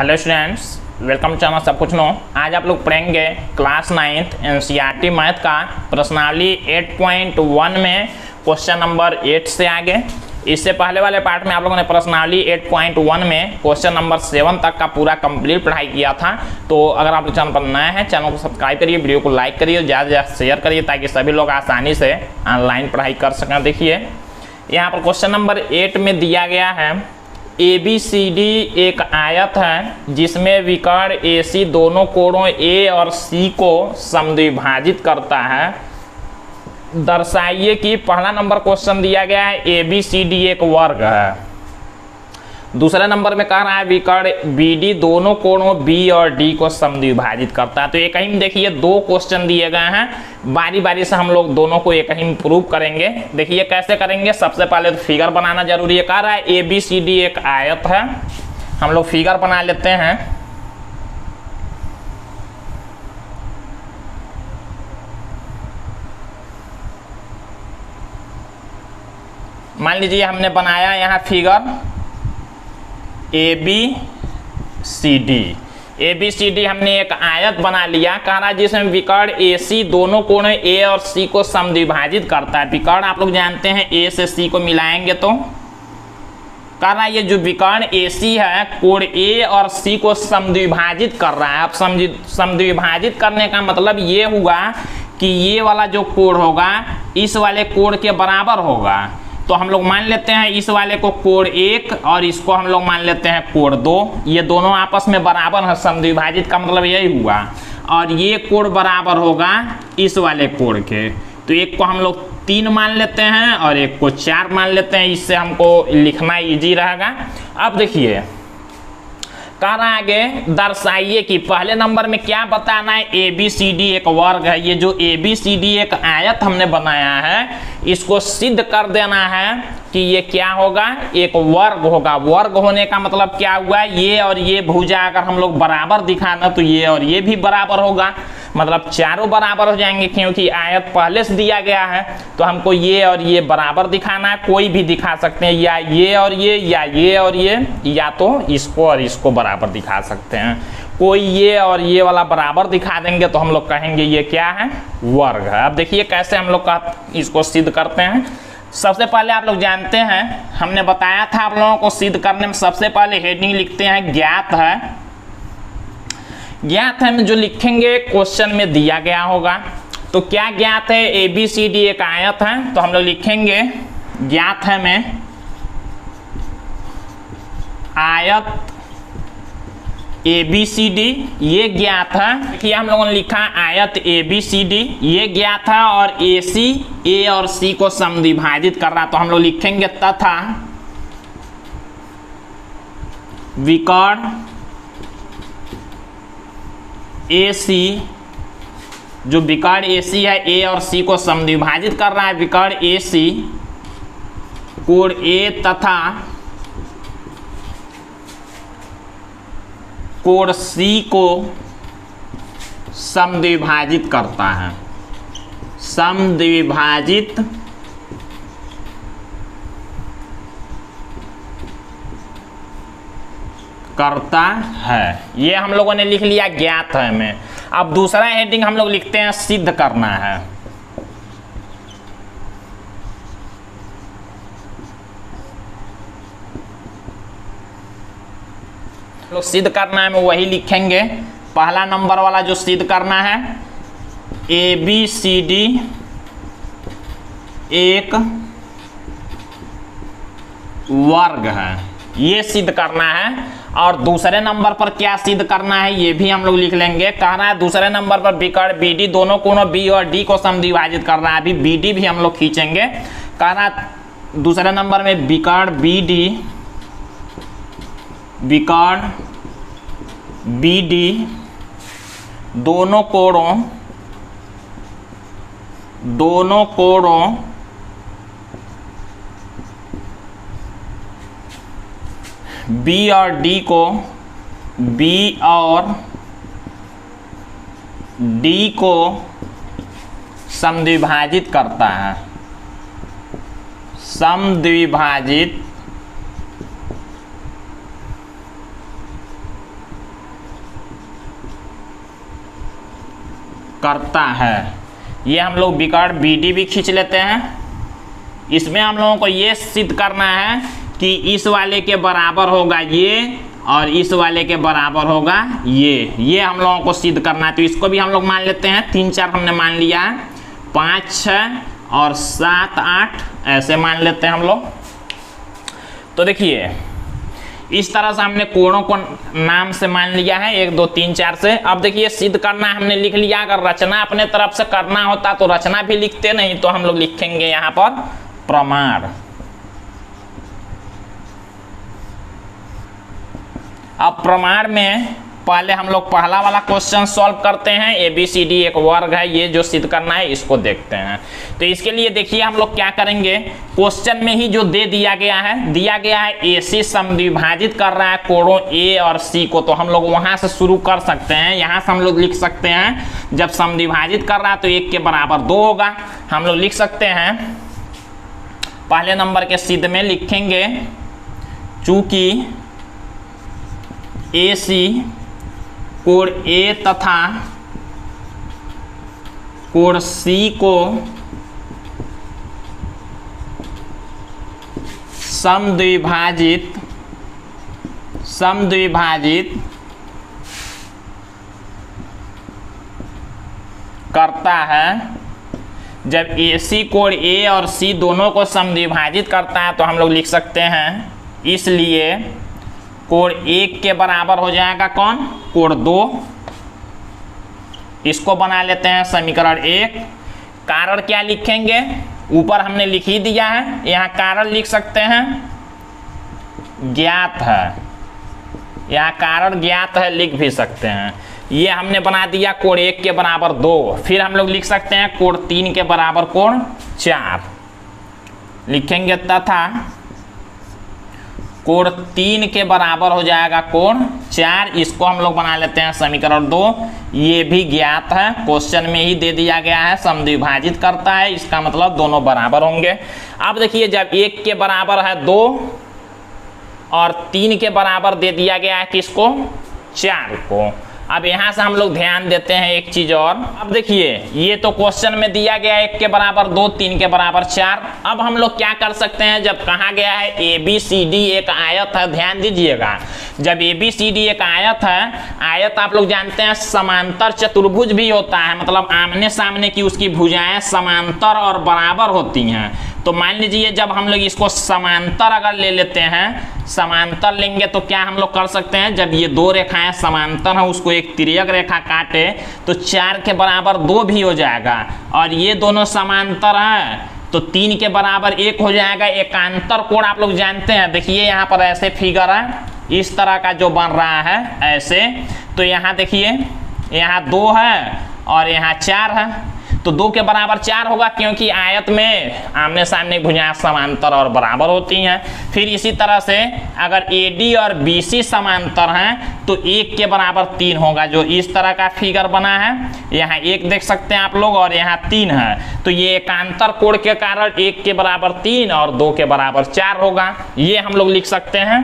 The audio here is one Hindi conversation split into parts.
हेलो स्टूडेंट्स, वेलकम चैनल सब कुछ नो। आज आप लोग पढ़ेंगे क्लास 9th एनसीईआरटी मैथ का प्रश्नावली 8.1 में क्वेश्चन नंबर 8 से आगे। इससे पहले वाले पार्ट में आप लोगों ने प्रश्नावली 8.1 में क्वेश्चन नंबर 7 तक का पूरा कंप्लीट पढ़ाई किया था। तो अगर आप लोग चैनल पर नए हैं, चैनल को सब्सक्राइब करिए, वीडियो को लाइक करिए, ज़्यादा से ज़्यादा शेयर करिए ताकि सभी लोग आसानी से ऑनलाइन पढ़ाई कर सकें। देखिए यहाँ पर क्वेश्चन नंबर 8 में दिया गया है ABCD एक आयत है जिसमें विकर्ण AC दोनों कोणों A और C को समद्विभाजित करता है। दर्शाइए कि पहला नंबर क्वेश्चन दिया गया है ABCD एक वर्ग है। दूसरे नंबर में कह रहा है विकर्ण BD दोनों कोणों B और D को समद्विभाजित करता है। तो एक ही में देखिए दो क्वेश्चन दिए गए हैं, बारी बारी से हम लोग दोनों को एक ही में प्रूव करेंगे। देखिए कैसे करेंगे। सबसे पहले तो फिगर बनाना जरूरी है। कह रहा है ABCD एक आयत है, हम लोग फिगर बना लेते हैं। मान लीजिए हमने बनाया यहाँ फिगर ABCD हमने एक आयत बना लिया। कह रहा है जिसमें विकर्ण AC दोनों कोण A और C को समद्विभाजित करता है। विकर्ण आप लोग जानते हैं A से C को मिलाएंगे तो कह रहा है ये जो विकर्ण AC है कोण A और C को समद्विभाजित कर रहा है। अब समद्विभाजित करने का मतलब ये हुआ कि ये वाला जो कोण होगा इस वाले कोण के बराबर होगा। तो हम लोग मान लेते हैं इस वाले को कोण 1 और इसको हम लोग मान लेते हैं कोण 2। ये दोनों आपस में बराबर है, समद्विभाजित का मतलब यही हुआ। और ये कोण बराबर होगा इस वाले कोण के। तो एक को हम लोग 3 मान लेते हैं और एक को 4 मान लेते हैं। इससे हमको लिखना इजी रहेगा। अब देखिए कह रहा है आगे दर्शाइए कि पहले नंबर में क्या बताना है। ABCD एक वर्ग है। ये जो ABCD एक आयत हमने बनाया है इसको सिद्ध कर देना है कि ये क्या होगा, एक वर्ग होगा। वर्ग होने का मतलब क्या हुआ, ये और ये भुजा अगर हम लोग बराबर दिखाना तो ये और ये भी बराबर होगा, मतलब चारों बराबर हो जाएंगे क्योंकि आयत पहले से दिया गया है। तो हमको ये और ये बराबर दिखाना है। कोई भी दिखा सकते हैं, या ये और ये और ये, या तो इसको और इसको बराबर दिखा सकते हैं। कोई ये और ये वाला बराबर दिखा देंगे तो हम लोग कहेंगे ये क्या है, वर्ग है। अब देखिए कैसे हम लोग इसको सिद्ध करते हैं। सबसे पहले आप लोग जानते हैं, हमने बताया था आप लोगों को सिद्ध करने में सबसे पहले हेडिंग लिखते हैं ज्ञात है। ज्ञात है में जो लिखेंगे क्वेश्चन में दिया गया होगा। तो क्या ज्ञात है, ABCD एक आयत है। तो हम लोग लिखेंगे ज्ञात है में आयत ABCD ये ज्ञात है। कि हम लोगों ने लिखा आयत ABCD ये ज्ञात है और AC A और C को समद्विभाजित कर रहा। तो हम लोग लिखेंगे तथा विकर्ण AC जो विकर्ण AC है A और C को समद्विभाजित कर रहा है। विकर्ण AC कोण A तथा कोण C को समद्विभाजित करता है। समद्विभाजित करता है। ये हम लोगों ने लिख लिया ज्ञात है में। अब दूसरा हेडिंग हम लोग लिखते हैं सिद्ध करना है। लोग सिद्ध करना है में वही लिखेंगे। पहला नंबर वाला जो सिद्ध करना है ABCD एक वर्ग है, ये सिद्ध करना है। और दूसरे नंबर पर क्या सिद्ध करना है ये भी हम लोग लिख लेंगे। कह रहा है दूसरे नंबर पर विकर्ण BD दोनों कोणों B और D को समद्विभाजित कर रहा है। अभी BD भी हम लोग खींचेंगे। कह रहा है दूसरे नंबर में विकर्ण BD दोनों कोणों B और D को समद्विभाजित करता है। समद्विभाजित करता है। ये हम लोग विकर्ण BD भी खींच लेते हैं। इसमें हम लोगों को ये सिद्ध करना है कि इस वाले के बराबर होगा ये और इस वाले के बराबर होगा ये हम लोगों को सिद्ध करना है। तो इसको भी हम लोग मान लेते हैं। 3 4 हमने मान लिया है, 5 6 और 7 8 ऐसे मान लेते हैं हम लोग। तो देखिए इस तरह से हमने कोणों को नाम से मान लिया है 1 2 3 4 से। अब देखिए सिद्ध करना हमने लिख लिया। अगर रचना अपने तरफ से करना होता तो रचना भी लिखते, नहीं तो हम लोग लिखेंगे यहाँ पर प्रमाण। अब प्रमाण में पहले हम लोग पहला वाला क्वेश्चन सॉल्व करते हैं। ABCD एक वर्ग है, ये जो सिद्ध करना है इसको देखते हैं। तो इसके लिए देखिए हम लोग क्या करेंगे, क्वेश्चन में ही जो दे दिया गया है AC समद्विभाजित कर रहा है कोणों A और C को, तो हम लोग वहां से शुरू कर सकते हैं। यहाँ से हम लोग लिख सकते हैं जब समद्विभाजित कर रहा है तो 1 के बराबर 2 होगा। हम लोग लिख सकते हैं पहले नंबर के सिद्ध में लिखेंगे, चूंकि AC कोण A तथा कोण C को समद्विभाजित करता है। जब AC कोण A और C दोनों को समद्विभाजित करता है तो हम लोग लिख सकते हैं, इसलिए कोण 1 के बराबर हो जाएगा कौन, कोण 2। इसको बना लेते हैं समीकरण 1। कारण क्या लिखेंगे, ऊपर हमने लिख ही दिया है, यहाँ कारण लिख सकते हैं ज्ञात है, यहाँ कारण ज्ञात है लिख भी सकते हैं। ये हमने बना दिया कोण 1 के बराबर 2। फिर हम लोग लिख सकते हैं कोण 3 के बराबर कोण 4 लिखेंगे, तथा कोण 3 के बराबर हो जाएगा कोण 4। इसको हम लोग बना लेते हैं समीकरण 2। ये भी ज्ञात है, क्वेश्चन में ही दे दिया गया है, समद्विभाजित करता है, इसका मतलब दोनों बराबर होंगे। अब देखिए जब 1 के बराबर है 2 और 3 के बराबर दे दिया गया है किसको, 4 को। अब यहाँ से हम लोग ध्यान देते हैं एक चीज और। अब देखिए ये तो क्वेश्चन में दिया गया है 1 के बराबर 2 3 के बराबर 4। अब हम लोग क्या कर सकते हैं, जब कहा गया है ABCD एक आयत है, ध्यान दीजिएगा, जब ABCD एक आयत है, आयत आप लोग जानते हैं समांतर चतुर्भुज भी होता है, मतलब आमने सामने की उसकी भुजाएं समांतर और बराबर होती हैं। तो मान लीजिए जब हम लोग इसको समांतर अगर ले लेते हैं, समांतर लेंगे तो क्या हम लोग कर सकते हैं, जब ये 2 रेखाएं समांतर हैं उसको एक तिर्यक रेखा काटे तो 4 के बराबर 2 भी हो जाएगा, और ये दोनों समांतर हैं तो 3 के बराबर 1 हो जाएगा। एकांतर कोण आप लोग जानते हैं, देखिए यहाँ पर ऐसे फिगर है, इस तरह का जो बन रहा है ऐसे। तो यहाँ देखिए यहाँ 2 है और यहाँ 4 है, तो 2 के बराबर 4 होगा, क्योंकि आयत में आमने सामने भुजाएं समांतर और बराबर होती हैं। फिर इसी तरह से अगर AD और BC समांतर हैं तो 1 के बराबर 3 होगा, जो इस तरह का फिगर बना है। यहाँ 1 देख सकते हैं आप लोग और यहाँ 3 है, तो ये एकांतर कोण के कारण 1 के बराबर 3 और 2 के बराबर 4 होगा। ये हम लोग लिख सकते हैं।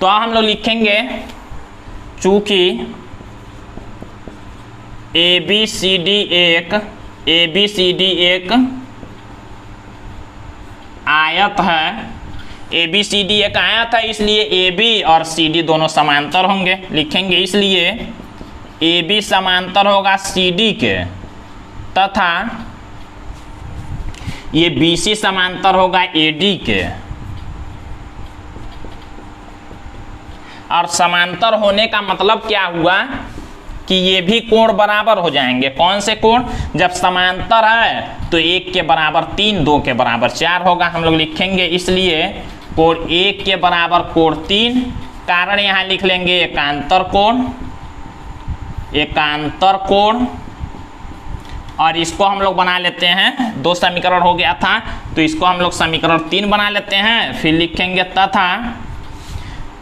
तो हम लोग लिखेंगे, चूंकि ABCD एक आयत है, ABCD एक आयत है, इसलिए AB और CD दोनों समांतर होंगे, लिखेंगे इसलिए AB समांतर होगा CD के, तथा ये BC समांतर होगा AD के। और समांतर होने का मतलब क्या हुआ कि ये भी कोण बराबर हो जाएंगे। कौन से कोण, जब समांतर है तो 1 के बराबर 3 2 के बराबर 4 होगा। हम लोग लिखेंगे इसलिए कोण 1 के बराबर कोण 3। कारण यहाँ लिख लेंगे एकांतर कोण, और इसको हम लोग बना लेते हैं, 2 समीकरण हो गया था तो इसको हम लोग समीकरण 3 बना लेते हैं। फिर लिखेंगे तथा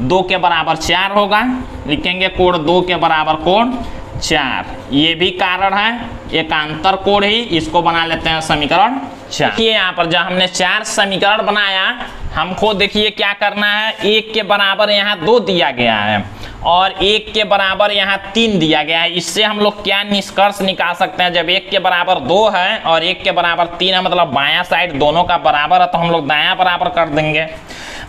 2 के बराबर 4 होगा, लिखेंगे कोण 2 के बराबर कोण 4। ये भी कारण है एकांतर कोण ही, इसको बना लेते हैं समीकरण 4। देखिए यहाँ पर जब हमने 4 समीकरण बनाया, हमको देखिए क्या करना है, 1 के बराबर यहाँ 2 दिया गया है, और 1 के बराबर यहाँ 3 दिया गया है। इससे हम लोग क्या निष्कर्ष निकाल सकते हैं, जब 1 के बराबर 2 है और 1 के बराबर 3 है, मतलब बायां साइड दोनों का बराबर है, तो हम लोग दायां बराबर कर देंगे,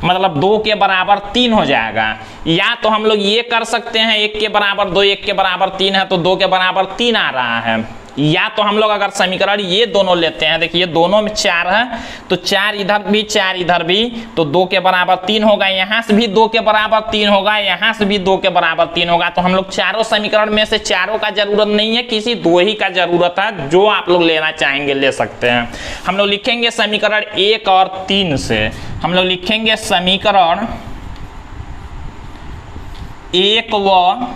मतलब 2 के बराबर 3 हो जाएगा। या तो हम लोग ये कर सकते हैं 1 के बराबर 2, 1 के बराबर 3 है तो 2 के बराबर 3 आ रहा है। या तो हम लोग अगर समीकरण ये दोनों लेते हैं, देखिए दोनों में 4 है तो 4 इधर भी 4 इधर भी, तो 2 के बराबर 3 होगा, यहाँ से भी 2 के बराबर 3 होगा, यहाँ से भी 2 के बराबर 3 होगा। तो हम लोग चारों समीकरण में से चारों का जरूरत नहीं है, किसी 2 ही का जरूरत है, जो आप लोग लेना चाहेंगे ले सकते हैं। हम लोग लिखेंगे समीकरण 1 और 3 से, हम लोग लिखेंगे समीकरण 1 व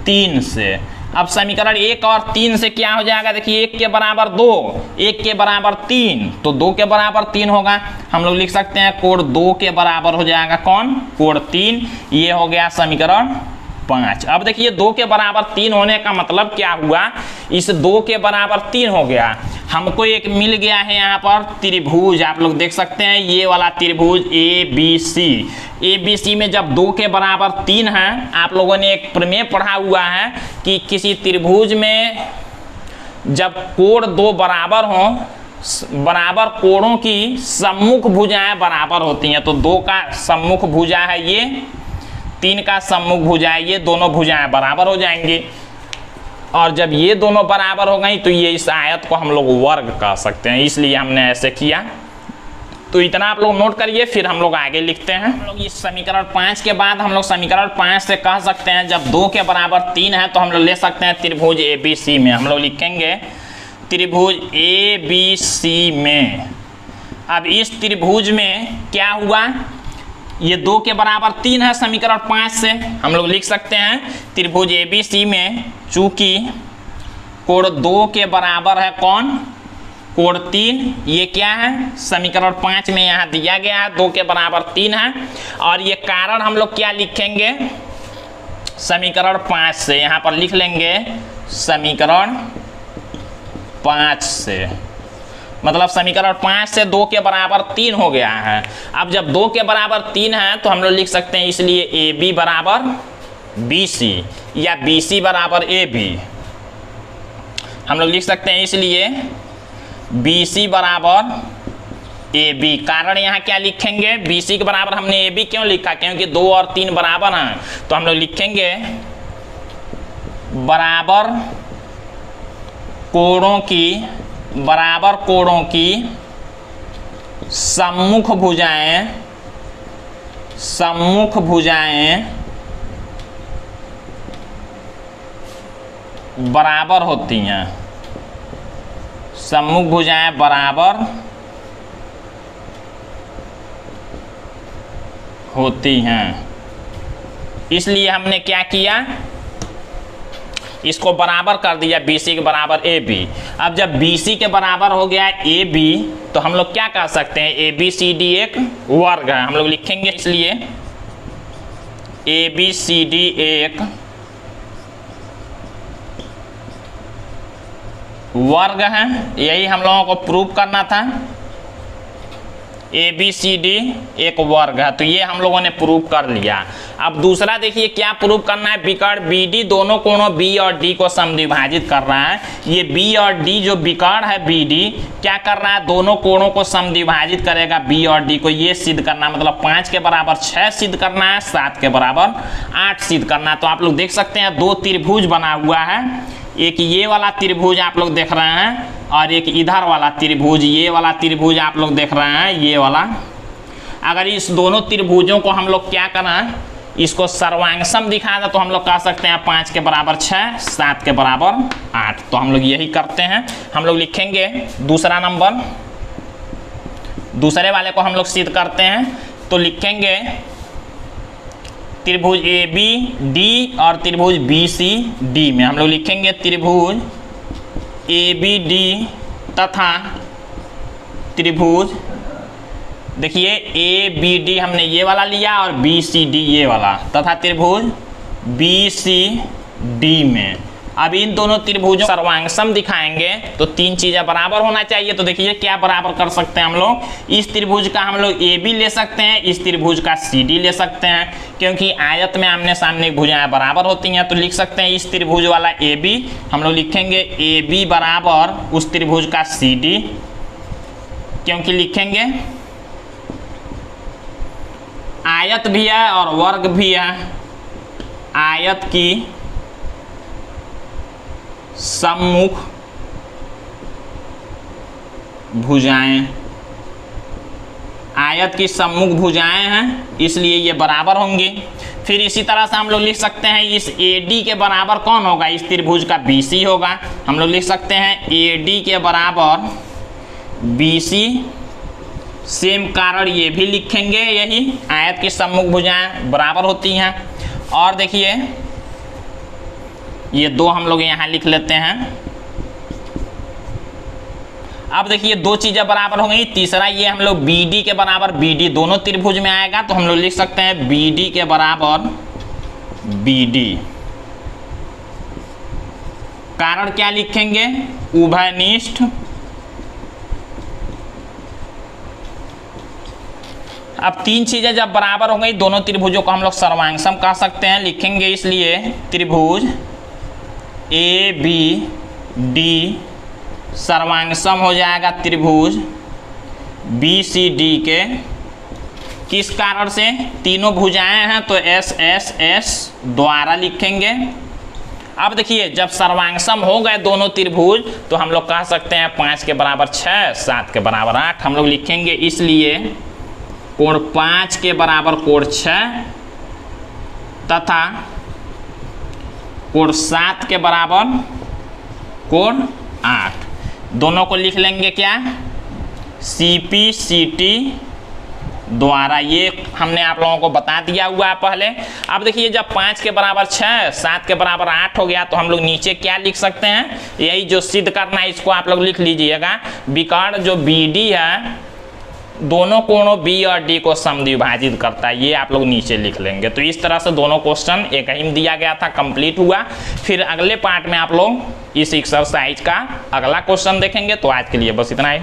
3 से। अब समीकरण 1 और 3 से क्या हो जाएगा, देखिए 1 के बराबर 2, 1 के बराबर 3, तो 2 के बराबर 3 होगा। हम लोग लिख सकते हैं कोण 2 के बराबर हो जाएगा कौन, कोण 3। ये हो गया समीकरण 5। अब देखिए 2 के बराबर 3 होने का मतलब क्या हुआ, इस 2 के बराबर 3 हो गया, हमको एक मिल गया है यहाँ पर त्रिभुज। आप लोग देख सकते हैं ये वाला त्रिभुज ABC में जब 2 के बराबर 3 है, आप लोगों ने एक प्रमेय पढ़ा हुआ है कि किसी त्रिभुज में जब कोण 2 बराबर हो, बराबर कोणों की सम्मुख भुजाएं बराबर होती हैं। तो 2 का सम्मुख भुजा है ये, 3 का सम्मुख भुजा है ये, दोनों भुजाएं बराबर हो जाएंगी। और जब ये दोनों बराबर हो गई तो ये इस आयत को हम लोग वर्ग कह सकते हैं, इसलिए हमने ऐसे किया। तो इतना आप लोग नोट करिए, फिर हम लोग आगे लिखते हैं। हम लोग इस समीकरण 5 के बाद हम लोग समीकरण 5 से कह सकते हैं जब 2 के बराबर 3 है तो हम लोग ले सकते हैं त्रिभुज ABC में। हम लोग लिखेंगे त्रिभुज ABC में। अब इस त्रिभुज में क्या हुआ, ये 2 के बराबर 3 है, समीकरण 5 से हम लोग लिख सकते हैं त्रिभुज ABC में, चूंकि कोण 2 के बराबर है कौन, कोण 3, ये क्या है समीकरण 5 में यहाँ दिया गया है, 2 के बराबर 3 है। और ये कारण हम लोग क्या लिखेंगे, समीकरण 5 से यहाँ पर लिख लेंगे समीकरण 5 से, मतलब समीकरण 5 से 2 के बराबर 3 हो गया है। अब जब 2 के बराबर 3 है तो हम लोग लिख सकते हैं इसलिए AB बराबर BC या BC बराबर AB। हम लोग लिख सकते हैं इसलिए BC बराबर AB। कारण यहाँ क्या लिखेंगे, BC के बराबर हमने AB क्यों लिखा, क्योंकि 2 और 3 बराबर हैं। तो हम लोग लिखेंगे बराबर कोणों की सम्मुख भुजाएं बराबर होती हैं, सम्मुख भुजाएं बराबर होती हैं। इसलिए हमने क्या किया, इसको बराबर कर दिया BC के बराबर AB। अब जब BC के बराबर हो गया AB तो हम लोग क्या कह सकते हैं, ABCD एक वर्ग है। हम लोग लिखेंगे इसलिए ABCD एक वर्ग है, यही हम लोगों को प्रूव करना था, ABCD एक वर्ग है। तो ये हम लोगों ने प्रूव कर लिया। अब दूसरा देखिए क्या प्रूव करना है, विकर्ण BD दोनों कोणों B और D को समद्विभाजित कर रहा है। ये B और D जो विकर्ण है BD क्या कर रहा है, दोनों कोणों को समद्विभाजित करेगा B और D को। ये सिद्ध करना मतलब 5 के बराबर 6 सिद्ध करना है, 7 के बराबर 8 सिद्ध करना है। तो आप लोग देख सकते हैं 2 त्रिभुज बना हुआ है, एक ये वाला त्रिभुज आप लोग देख रहे हैं और एक इधर वाला त्रिभुज, ये वाला त्रिभुज आप लोग देख रहे हैं ये वाला। अगर इस दोनों त्रिभुजों को हम लोग क्या करें, इसको सर्वांगसम दिखा दे तो हम लोग कह सकते हैं 5 के बराबर 6, 7 के बराबर 8। तो हम लोग यही करते हैं। हम लोग लिखेंगे दूसरा नंबर, दूसरे वाले को हम लोग सिद्ध करते हैं। तो लिखेंगे त्रिभुज ABD और त्रिभुज BCD में हम लोग लिखेंगे त्रिभुज ABD तथा त्रिभुज, देखिए ABD हमने ये वाला लिया और BCD ये वाला, तथा त्रिभुज BCD में अब इन दोनों त्रिभुजों सर्वांगसम दिखाएंगे तो तीन चीजें बराबर होना चाहिए। तो देखिए क्या बराबर कर सकते हैं हम लोग, इस त्रिभुज का हम लोग ए बी ले सकते हैं, इस त्रिभुज का सी डी ले सकते हैं, क्योंकि आयत में आमने सामने भुजाएं बराबर होती हैं। तो लिख सकते हैं इस त्रिभुज वाला ए बी हम लोग लिखेंगे ए बी बराबर उस त्रिभुज का सी डी, क्योंकि लिखेंगे आयत भी है और वर्ग भी है, आयत की सम्मुख भुजाएं, आयत की सम्मुख भुजाएं हैं इसलिए ये बराबर होंगी। फिर इसी तरह से हम लोग लिख सकते हैं इस AD के बराबर कौन होगा, इस त्रिभुज का BC होगा। हम लोग लिख सकते हैं AD के बराबर BC, सेम कारण ये भी लिखेंगे, यही आयत की सम्मुख भुजाएं बराबर होती हैं। और देखिए ये दो हम लोग यहाँ लिख लेते हैं। अब देखिए दो चीजें बराबर हो गई। तीसरा ये हम लोग BD के बराबर BD दोनों त्रिभुज में आएगा, तो हम लोग लिख सकते हैं BD के बराबर BD। कारण क्या लिखेंगे, उभयनिष्ठ। अब तीन चीजें जब बराबर हो गई, दोनों त्रिभुजों को हम लोग सर्वांगसम कह सकते हैं, लिखेंगे इसलिए त्रिभुज ABD सर्वांगसम हो जाएगा त्रिभुज BCD के। किस कारण से, तीनों भुजाएं हैं तो SSS द्वारा लिखेंगे। अब देखिए जब सर्वांगसम हो गए दोनों त्रिभुज तो हम लोग कह सकते हैं 5 के बराबर 6, 7 के बराबर 8 हम लोग लिखेंगे, इसलिए कोण 5 के बराबर कोण 6 तथा कोण 7 के बराबर कोण 8, दोनों को लिख लेंगे क्या, CPCT द्वारा। ये हमने आप लोगों को बता दिया हुआ है पहले। अब देखिए जब 5 के बराबर 6, 7 के बराबर 8 हो गया तो हम लोग नीचे क्या लिख सकते हैं, यही जो सिद्ध करना है इसको आप लोग लिख लीजिएगा। विकर्ण जो BD है दोनों कोणों B और D को समद्विभाजित करता है, ये आप लोग नीचे लिख लेंगे। तो इस तरह से दोनों क्वेश्चन एक ही में दिया गया था, कंप्लीट हुआ। फिर अगले पार्ट में आप लोग इस एक्सरसाइज का अगला क्वेश्चन देखेंगे। तो आज के लिए बस इतना ही।